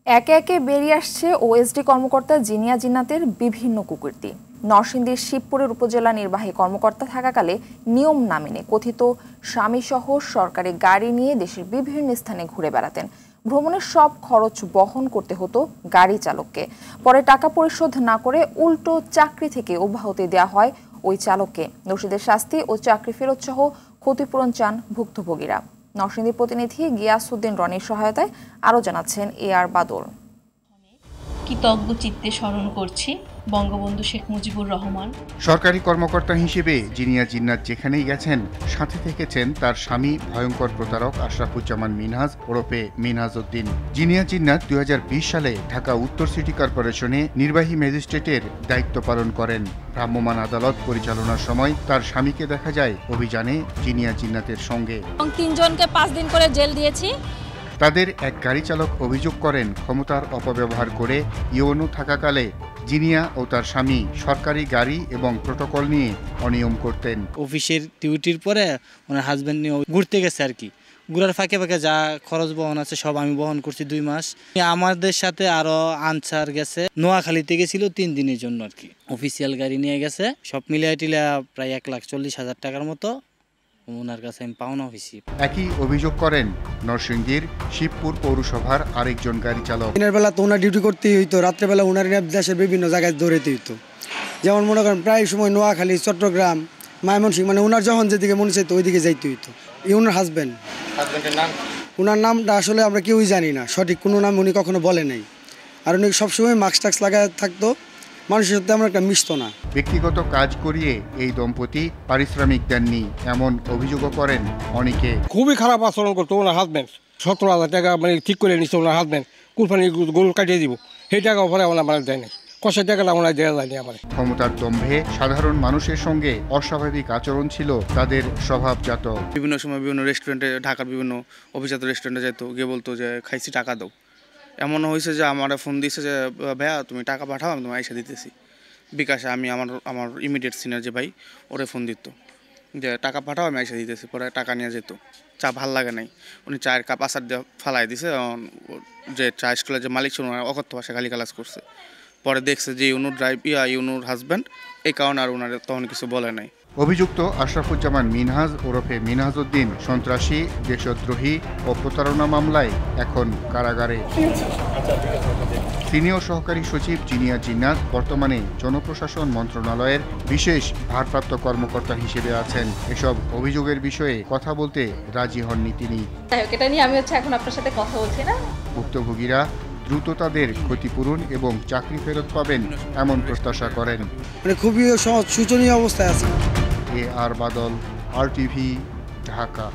একে একে বেরিয়ে আসছে ওএসডি কর্মকর্তা জিনিয়া জিন্নাতের বিভিন্ন কুকীর্তি। নরসিংদীর শিবপুরের উপজেলা নির্বাহী কর্মকর্তা থাকাকালে নিয়ম না মেনে কথিত স্বামীসহ সরকারি গাড়ি নিয়ে দেশের বিভিন্ন স্থানে ঘুরে বেড়াতেন। ভ্রমণের সব খরচ বহন করতে হতো গাড়ি চালককে। পরে টাকা পরিশোধ না করে উল্টো চাকরি থেকে অব্যাহতি দেওয়া হয় ওই চালককে। দোষীদের শাস্তি ও চাকরি ফেরত সহ ক্ষতিপূরণ চান ভুক্তভোগীরা। নরসিংদী প্রতিনিধি গিয়াসউদ্দিন রনির সহায়তায় আরও জানাচ্ছেন AR বাদল। কৃতজ্ঞ চিত্তে স্মরণ করছি বঙ্গবন্ধু শেখ মুজিবুর রহমান। সরকারি কর্মকর্তা হিসেবে জিনিয়া জিন্নাত যেখানেই গেছেন সাথে থেকেছেন তার স্বামী ভয়ঙ্কর প্রতারক আশরাফুজ্জামান মিনহাজ ওরফে মিনহাজ উদ্দিন। জিনিয়া জিন্নাত 2020 সালে ঢাকা উত্তর সিটি কর্পোরেশনে নির্বাহী ম্যাজিস্ট্রেটের দায়িত্ব পালন করেন। ভ্রাম্যমাণ আদালত পরিচালনার সময় তার স্বামীকে দেখা যায় অভিযানে জিনিয়া জিন্নাতের সঙ্গে। 3 জনকে 5 দিন করে জেল দিয়েছি। তাদের এক গাড়ি চালক অভিযোগ করেন ক্ষমতার অপব্যবহার করে ইউনো থাকাকালে জিনিয়া ও তার স্বামী সরকারি গাড়ি এবং প্রটোকল নিয়ে অনিয়ম করতেন। অফিসের ডিউটির পরে ওনার হাজব্যান্ড নিয়ে ঘুরতে গেছে আর কি। ঘুরার ফাঁকে ফাঁকে যা খরচ বহন আছে সব আমি বহন করছি 2 মাস। আমাদের সাথে আরো আনসার গেছে, নোয়াখালীতে গেছিল 3 দিনের জন্য আর কি। অফিসিয়াল গাড়ি নিয়ে গেছে, সব মিলিয়ে টিলিয়া প্রায় 1,40,000 টাকার মতো ওনার কাছে আমি পাওনা হয়েছি। একই অভিযোগ করেন নরসিংদীর শিবপুর পৌরসভার আরেকজন গাড়ি চালক। দিনের বেলা তো ওনার ডিউটি করতেই হইতো, রাত্রেবেলা ওনার দেশের বিভিন্ন জায়গায় দৌড়াতে হইতো। যেমন মনে করেন প্রায় সময় নোয়াখালী, চট্টগ্রাম, ময়মনসিংহ, মানে ওনার যখন যেদিকে মনে চাইতো ওইদিকে যাইতে হইতো। ওনার হাজব্যান্ডের নাম, ওনার নামটা আসলে আমরা কেউই জানি না, সঠিক কোনো নাম উনি কখনো বলে নাই। আর উনি সবসময় মাস্ক টাক্স লাগায় থাকতো, মানুষের সাথে আমরা একটা মিশতো না। ব্যক্তিগত কাজ করিয়ে এই দম্পতি পারিশ্রমিক দেননি এমন অভিযোগও করেন অনেকে। খুবই খারাপ আচরণ করতো ওনার হাজব্যান্ড। 17,000 টাকা মানে ঠিক করে নিচ্ছে ওনার হাজব্যান্ড, কুরবানি গরু কাটিয়ে দিব, সেই টাকা ওপরে ওনার মানে দেয় না, কষের টাকাটা ওনার দেওয়া যায়নি আমার। ক্ষমতার দম্ভে সাধারণ মানুষের সঙ্গে অস্বাভাবিক আচরণ ছিল তাদের স্বভাবজাত। বিভিন্ন সময় বিভিন্ন রেস্টুরেন্টে, ঢাকার বিভিন্ন অভিজাত রেস্টুরেন্টে যেত, গিয়ে বলতো যে খাইছি টাকা দাও। এমনও হয়েছে যে আমার ফোন দিয়েছে যে ভাইয়া তুমি টাকা পাঠাও, আমি তোমার আইসা দিতেছি বিকাশে। আমি আমার ইমিডিয়েট সিনিয়র যে ভাই, ওরে ফোন দিত যে টাকা পাঠাও, আমি আইসা দিতেছি। পরে টাকা নিয়ে যেত। চা ভাল লাগে নাই, উনি চায়ের কাপ আসার দিয়ে ফালাই দিছে। যে চা স্কুলের যে মালিক ছিল ওনার অকথ্য ভাষা গালিগালাজ করছে। পরে দেখছে যে ইউনুর হাজব্যান্ড, এই কারণে আর ওনার তখন কিছু বলে নাই। অভিযুক্ত আশরাফুজ্জামান মিনহাজ ওরফে মিনহাজ উদ্দিন সন্ত্রাসী, দেশদ্রোহী ও প্রতারণা মামলায় এখন কারাগারে। সিনিয়র সহকারী সচিব জিনিয়া জিন্নাত বর্তমানে জনপ্রশাসন মন্ত্রণালয়ের বিশেষ ভারপ্রাপ্ত কর্মকর্তা হিসেবে আছেন। এসব অভিযোগের বিষয়ে কথা বলতে রাজি হননি তিনি। এটা নিয়ে আমি এখন আপনার সাথে কথা বলছি না। ভুক্তভোগীরা দ্রুত তাদের ক্ষতিপূরণ এবং চাকরি ফেরত পাবেন এমন প্রত্যাশা করেন। মানে খুবই শোচনীয় অবস্থায় আছে। AR বাদল, RTV, ঢাকা।